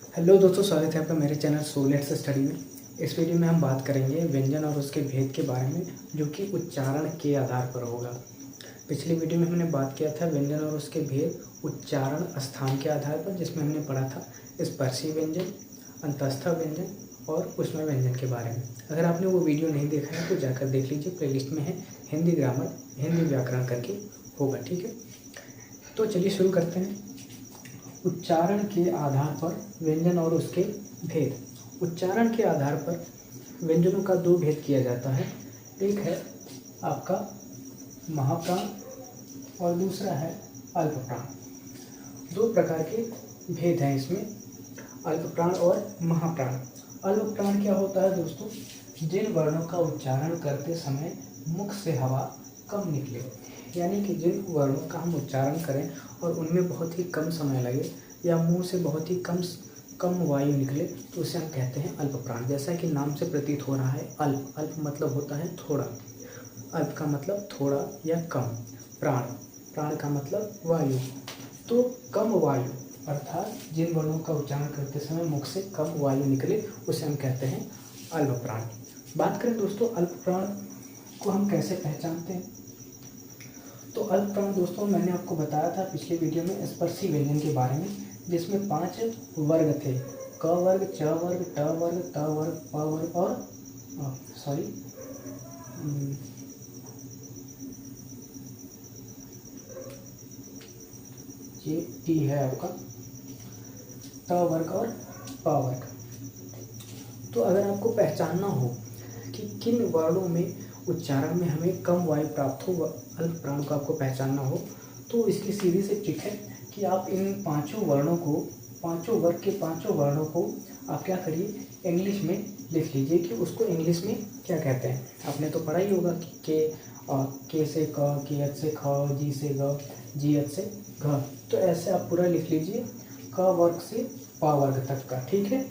Hello दोस्तों, स्वागत है आपका मेरे चैनल सो लेट्स स्टडी में। इस वीडियो में हम बात करेंगे व्यंजन और उसके भेद के बारे में, जो कि उच्चारण के आधार पर होगा। पिछली वीडियो में हमने बात किया था व्यंजन और उसके भेद उच्चारण स्थान के आधार पर, जिसमें हमने पढ़ा था स्पर्शी व्यंजन, अंतस्थ व्यंजन और ऊष्मा व्यंजन के बारे में। अगर आपने वो वीडियो नहीं देखा है तो जाकर देख लीजिए, प्लेलिस्ट में है। हिंदी ग्रामर, हिंदी व्याकरण करके होगा, ठीक है। तो चलिए शुरू करते हैं। उच्चारण के आधार पर व्यंजन और उसके भेद। उच्चारण के आधार पर व्यंजनों का दो भेद किया जाता है। एक है आपका महाप्राण और दूसरा है अल्पप्राण। दो प्रकार के भेद हैं इसमें, अल्पप्राण और महाप्राण। अल्पप्राण क्या होता है दोस्तों? जिन वर्णों का उच्चारण करते समय मुख से हवा कम निकले, यानी कि जिन वर्णों का हम उच्चारण करें और उनमें बहुत ही कम समय लगे या मुंह से बहुत ही कम वायु निकले, तो उसे हम कहते हैं अल्पप्राण। जैसा कि नाम से प्रतीत हो रहा है, अल्प अल्प मतलब होता है थोड़ा। अल्प का मतलब थोड़ा या कम। प्राण, प्राण का मतलब वायु। तो कम वायु अर्थात जिन वर्णों का उच्चारण करते समय मुख से कम वायु निकले, उसे हम कहते हैं अल्पप्राण। बात करें दोस्तों अल्पप्राण को हम कैसे पहचानते हैं, तो अल्पप्राण दोस्तों मैंने आपको बताया था पिछले वीडियो में स्पर्शी व्यंजन के बारे में, जिसमें 5 वर्ग थे। क वर्ग, च वर्ग, ट वर्ग, त वर्ग, प वर्ग और ये टी है आपका, त वर्ग और प वर्ग। तो अगर आपको पहचानना हो कि किन वर्णों में उच्चारण में हमें कम वायु प्राप्त हो, अल्पप्राण को आपको पहचानना हो, तो इसकी सीधी सी ट्रिक है कि आप इन पांचों वर्णों को, पांचों वर्ग के पांचों वर्णों को आप क्या करिए, इंग्लिश में लिख लीजिए कि उसको इंग्लिश में क्या कहते हैं। आपने तो पढ़ा ही होगा कि के से क, के एच से ख, जी से ग, जी एच से घ। तो ऐसे आप पूरा लिख लीजिए क वर्ग से प वर्ग तक का, ठीक है।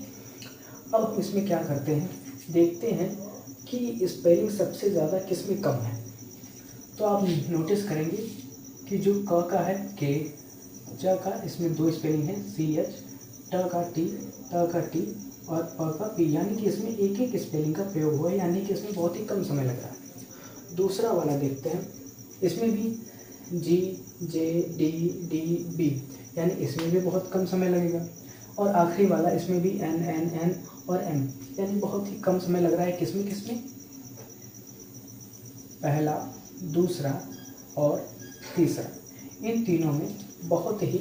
अब हम इसमें क्या करते हैं, देखते हैं कि स्पेलिंग सबसे ज़्यादा किस में कम है। तो आप नोटिस करेंगे कि जो क का है के, च का इसमें 2 स्पेलिंग है CH, ट का टी, त का टी और प का पी, यानी कि इसमें एक एक स्पेलिंग का प्रयोग हुआ है, यानी कि इसमें बहुत ही कम समय लग रहा है। दूसरा वाला देखते हैं, इसमें भी जी, जे, डी, डी, बी, यानी इसमें भी बहुत कम समय लगेगा। और आखिरी वाला इसमें भी एन, एन, एन और एम, यानी बहुत ही कम समय लग रहा है। किसमें किसमें? पहला, दूसरा और तीसरा, इन तीनों में बहुत ही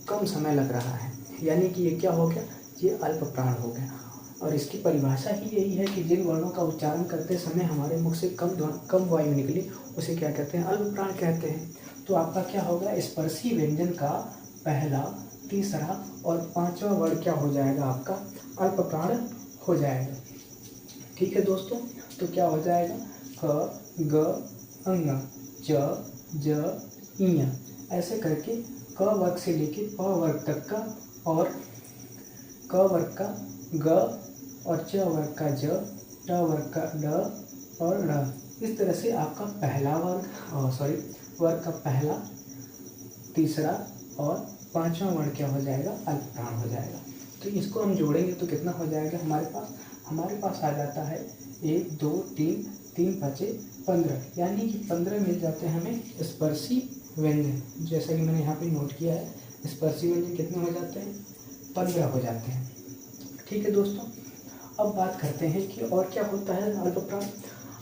कम समय लग रहा है, यानी कि ये क्या हो गया, ये अल्पप्राण हो गया। और इसकी परिभाषा ही यही है कि जिन वर्णों का उच्चारण करते समय हमारे मुख से कम वायु निकली, उसे क्या कहते हैं, अल्पप्राण कहते हैं। तो आपका क्या होगा, स्पर्शी व्यंजन का पहला, तीसरा और पांचवा वर्ण क्या हो जाएगा, आपका अल्पप्राण हो जाएगा, ठीक है दोस्तों। तो क्या हो जाएगा, क, ग, अंग, च, ज, इया, ऐसे करके क वर्ग से लेके प वर्ग तक का, और क वर्ग का ग और च वर्ग का ज, ट वर्ग का ड और ढ़। इस तरह से आपका पहला वर्ग का पहला, तीसरा और पांचवा वर्ण क्या हो जाएगा, अल्पप्राण हो जाएगा। तो इसको हम जोड़ेंगे तो कितना हो जाएगा हमारे पास आ जाता है 1 2 3 3 5 15, यानी कि 15 मिल जाते हैं हमें स्पर्शी व्यंजन। जैसा कि मैंने यहाँ पे नोट किया है, स्पर्शी व्यंजन कितने हो जाते हैं, 15 हो जाते हैं, ठीक है दोस्तों। अब बात करते हैं कि और क्या होता है अल्पप्राण।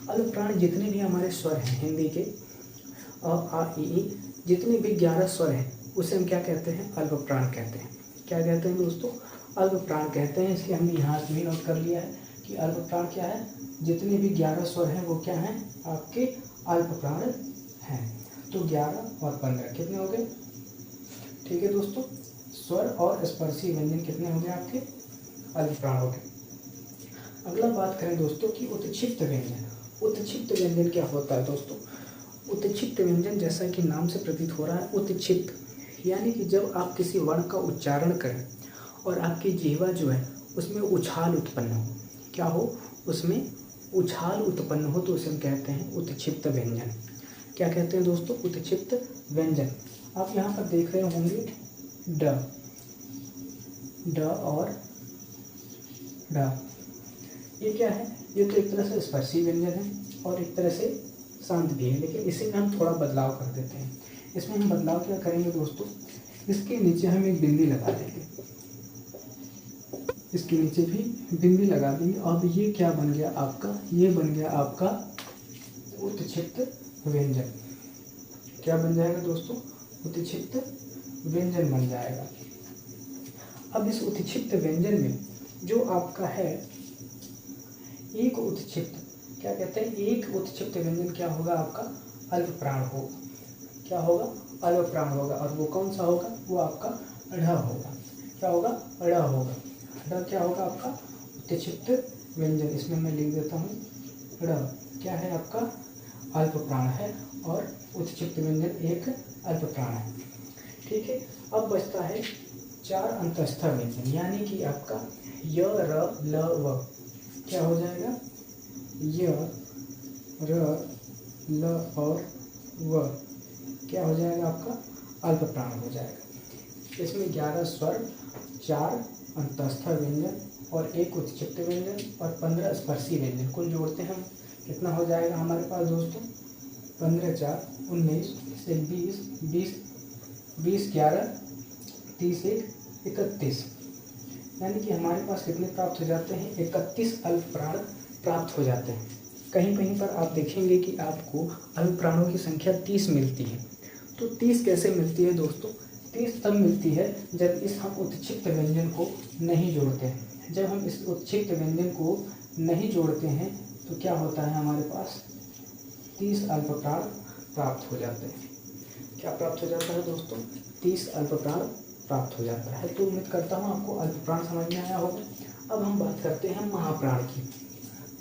अल्पप्राण जितने भी हमारे स्वर हैं हिंदी के, अ, आ, ई, जितने भी 11 स्वर हैं, उसे हम क्या कहते हैं, अल्पप्राण कहते हैं। क्या कहते हैं दोस्तों, अल्पप्राण कहते हैं। इसलिए हमने यहाँ भी नोट कर लिया है कि अल्पप्राण क्या है, जितने भी 11 स्वर हैं वो क्या हैं, आपके अल्पप्राण हैं। तो 11 और 15 कितने हो गए, ठीक है दोस्तों। स्वर और स्पर्शी व्यंजन कितने हो गए आपके, अल्पप्राण हो गए। अगला बात करें दोस्तों कि उत्क्षिप्त व्यंजन। उत्क्षिप्त व्यंजन क्या होता है दोस्तों? उत्क्षिप्त व्यंजन जैसा कि नाम से प्रतीत हो रहा है, उत्क्षिप्त यानी कि जब आप किसी वर्ण का उच्चारण करें और आपकी जिह्वा जो है उसमें उछाल उत्पन्न हो, क्या हो, उसमें उछाल उत्पन्न हो, तो उसे हम कहते हैं उत्क्षिप्त व्यंजन। क्या कहते हैं दोस्तों, उत्क्षिप्त व्यंजन। आप यहाँ पर देख रहे होंगे ड और ढ। ये क्या है? ये तो एक तरह से स्पर्शी व्यंजन है और एक तरह से शांत भी है, लेकिन इसी में हम थोड़ा बदलाव कर देते हैं। इसमें हम बदलाव क्या करेंगे दोस्तों, इसके नीचे हम एक बिंदी लगा देंगे, इसके नीचे भी बिंदी लगा देंगे। अब ये क्या बन गया आपका? ये बन गया आपका उत्क्षिप्त व्यंजन। क्या बन जाएगा दोस्तों? उत्क्षिप्त व्यंजन बन जाएगा। अब इस उत्क्षिप्त व्यंजन में जो आपका है एक उत्क्षिप्त, क्या कहते हैं, एक उत्क्षिप्त व्यंजन क्या होगा आपका? अल्प प्राण होगा। क्या होगा? अल्प प्राण होगा। और वो कौन सा होगा? वो आपका ढ़ होगा। क्या होगा? ढ़ होगा। ढ़ क्या होगा आपका? उत्क्षिप्त व्यंजन। इसमें मैं लिख देता हूँ ढ़ क्या है आपका? अल्प प्राण है और उत्क्षिप्त व्यंजन एक अल्प प्राण है। ठीक है। अब बचता है 4 अंतस्थ व्यंजन, यानी कि आपका य, र, ल, व। क्या हो जाएगा? य, र, ल और व क्या हो जाएगा आपका? अल्प प्राण हो जाएगा। इसमें 11 स्वर, 4 अंतस्थ व्यंजन और 1 उत्क्षिप्त व्यंजन और 15 स्पर्शी व्यंजन। कुल जोड़ते हैं हम, कितना हो जाएगा हमारे पास दोस्तों? 15 4 19 से 20 20 20 11 30 1 31, यानी कि हमारे पास कितने प्राप्त हो जाते हैं? 31 अल्प प्राण प्राप्त हो जाते हैं। कहीं कहीं पर आप देखेंगे कि आपको अल्प प्राणों की संख्या 30 मिलती है। तो 30 कैसे मिलती है दोस्तों? 30 तब मिलती है जब इस हम उत्क्षिप्त व्यंजन को नहीं जोड़ते हैं। जब हम इस उत्क्षिप्त व्यंजन को नहीं जोड़ते हैं तो क्या होता है? हमारे पास 30 अल्प प्राण प्राप्त हो जाते हैं। क्या प्राप्त हो जाता है दोस्तों? 30 अल्प प्राण प्राप्त हो जाता है। तो उम्मीद करता हूँ आपको अल्प प्राण समझ में आया होगा। अब हम बात करते हैं महाप्राण की।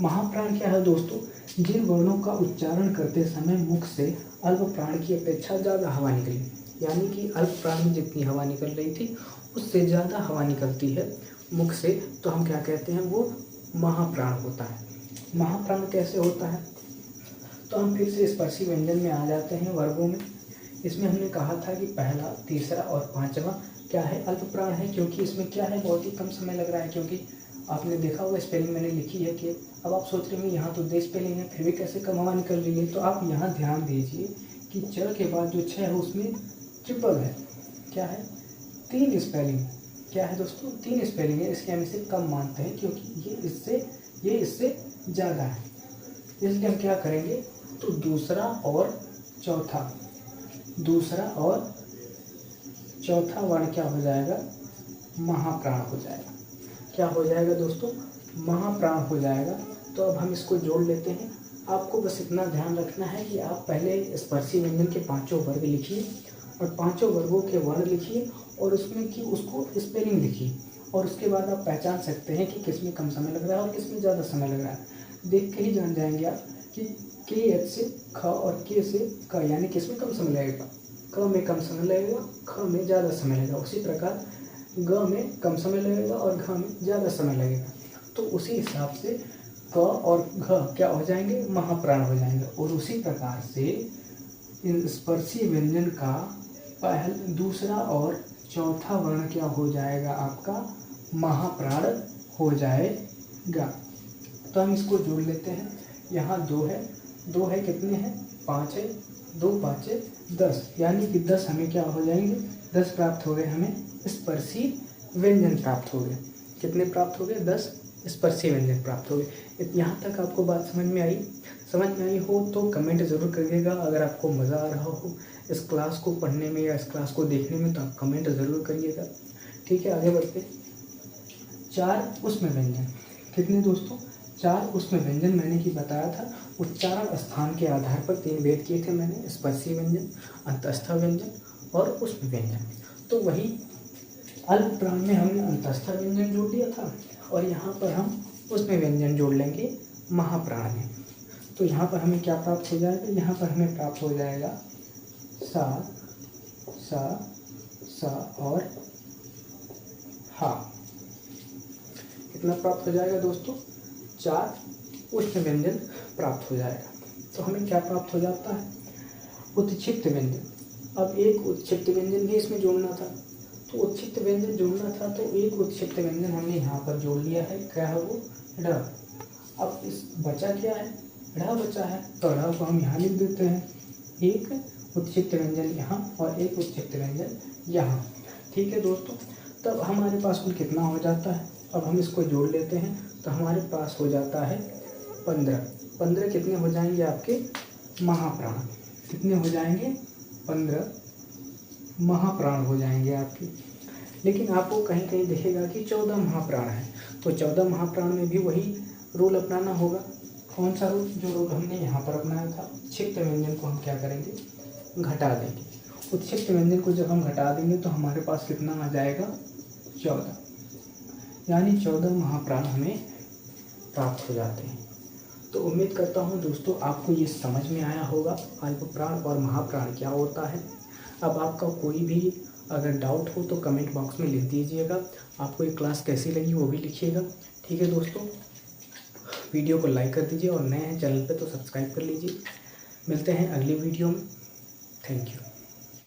महाप्राण क्या है दोस्तों? जिन वर्णों का उच्चारण करते समय मुख से अल्प प्राण की अपेक्षा ज़्यादा हवा निकली, यानी कि अल्प प्राण में जितनी हवा निकल रही थी उससे ज़्यादा हवा निकलती है मुख से, तो हम क्या कहते हैं? वो महाप्राण होता है। महाप्राण कैसे होता है? तो हम फिर से स्पर्शी व्यंजन में आ जाते हैं वर्गों में। इसमें हमने कहा था कि पहला, तीसरा और 5वां क्या है? अल्प प्राण है, क्योंकि इसमें क्या है? बहुत ही कम समय लग रहा है। क्योंकि आपने देखा होगा स्पेलिंग मैंने लिखी है कि अब आप सोच रहे हैं यहाँ तो दे स्पेलिंग है फिर भी कैसे कम हवा निकल रही है। तो आप यहाँ ध्यान दीजिए कि च के बाद जो 6 है उसमें ट्रिपल है। क्या है? 3 स्पेलिंग। क्या है दोस्तों? 3 स्पेलिंग है। इसके हम इसे कम मानते हैं क्योंकि ये इससे ज़्यादा है। इसलिए हम क्या करेंगे? तो दूसरा और चौथा वर्ण क्या हो जाएगा? महाप्राण हो जाएगा। क्या हो जाएगा दोस्तों? महाप्राण हो जाएगा। तो अब हम इसको जोड़ लेते हैं। आपको बस इतना ध्यान रखना है कि आप पहले स्पर्शी व्यंजन के 5 वर्ग लिखिए और 5 वर्गों के वर्ण लिखिए और उसमें कि उसको स्पेलिंग लिखिए, और उसके बाद आप पहचान सकते हैं कि किसमें कम समय लग रहा है और किसमें ज़्यादा समय लग रहा है। देख के ही जान जाएंगे आप कि के एच से ख और के से क, यानी किसमें कम समय लगेगा? क में कम समय लगेगा, ख में ज़्यादा समय लगेगा। उसी प्रकार ग में कम समय लगेगा और घ में ज़्यादा समय लगेगा। तो उसी हिसाब से क और घ क्या हो जाएंगे? महाप्राण हो जाएंगे। और उसी प्रकार से इन स्पर्शी व्यंजन का दूसरा और चौथा वर्ण क्या हो जाएगा? आपका महाप्राण हो जाएगा। तो हम इसको जोड़ लेते हैं। यहाँ 2 है, 2 है, कितने हैं? 5 है, 2 5 10, यानी कि 10 हमें क्या हो जाएंगे? 10 प्राप्त हो गए, हमें स्पर्शी व्यंजन प्राप्त हो गए। कितने प्राप्त हो गए? 10 स्पर्शी व्यंजन प्राप्त हो गए। यहाँ तक आपको बात समझ में आई हो तो कमेंट ज़रूर करिएगा। अगर आपको मज़ा आ रहा हो इस क्लास को पढ़ने में या इस क्लास को देखने में तो आप कमेंट ज़रूर करिएगा। ठीक है, आगे बढ़ते। 4 उष्म व्यंजन। कितने दोस्तों? 4 उष्म व्यंजन मैंने कि बताया था। उच्चारण स्थान के आधार पर 3 भेद किए थे मैंने, स्पर्शी व्यंजन, अंतस्थ व्यंजन और उष्म व्यंजन। तो वही अल्प प्राण में हमने अंतस्थ व्यंजन जोड़ दिया था और यहाँ पर हम उष्म व्यंजन जोड़ लेंगे महाप्राण में। तो यहाँ पर हमें क्या प्राप्त हो जाएगा? यहाँ पर हमें प्राप्त हो जाएगा सा, सा और हा। कितना प्राप्त हो जाएगा दोस्तों? 4 उष्ण व्यंजन प्राप्त हो जाएगा। तो हमें क्या प्राप्त हो जाता है? उत्क्षिप्त व्यंजन। अब एक उत्क्षिप्त व्यंजन भी इसमें जोड़ना था, तो उत्क्षिप्त व्यंजन जोड़ना था, तो एक उत्क्षिप्त व्यंजन हमने यहाँ पर जोड़ लिया है, क्या है वो, ढ़। अब इस बचा क्या है, ढ़ बचा है, तो ढ़ को हम यहाँ लिख देते हैं, एक उत्क्षिप्त व्यंजन यहाँ और एक उत्क्षिप्त व्यंजन यहाँ। ठीक है दोस्तों, तब हमारे पास कुल कितना हो जाता है, अब हम इसको जोड़ लेते हैं, तो हमारे पास हो जाता है 15। 15 कितने हो जाएंगे आपके महाप्राण, कितने हो जाएंगे, 15 महाप्राण हो जाएंगे आपके। लेकिन आपको कहीं कहीं दिखेगा कि 14 महाप्राण है, तो 14 महाप्राण में भी वही रूल अपनाना होगा। कौन सा रूल, जो रूल हमने यहाँ पर अपनाया था, क्षिप्त व्यंजन को हम क्या करेंगे, घटा देंगे। उत्क्षिप्त व्यंजन को जब हम घटा देंगे तो हमारे पास कितना आ जाएगा, 14, यानी 14 महाप्राण हमें प्राप्त हो जाते हैं। तो उम्मीद करता हूँ दोस्तों आपको ये समझ में आया होगा अल्प प्राण और महाप्राण क्या होता है। अब आपका कोई भी अगर डाउट हो तो कमेंट बॉक्स में लिख दीजिएगा। आपको ये क्लास कैसी लगी वो भी लिखिएगा। ठीक है दोस्तों, वीडियो को लाइक कर दीजिए और नए हैं चैनल पे तो सब्सक्राइब कर लीजिए। मिलते हैं अगली वीडियो में। Thank you.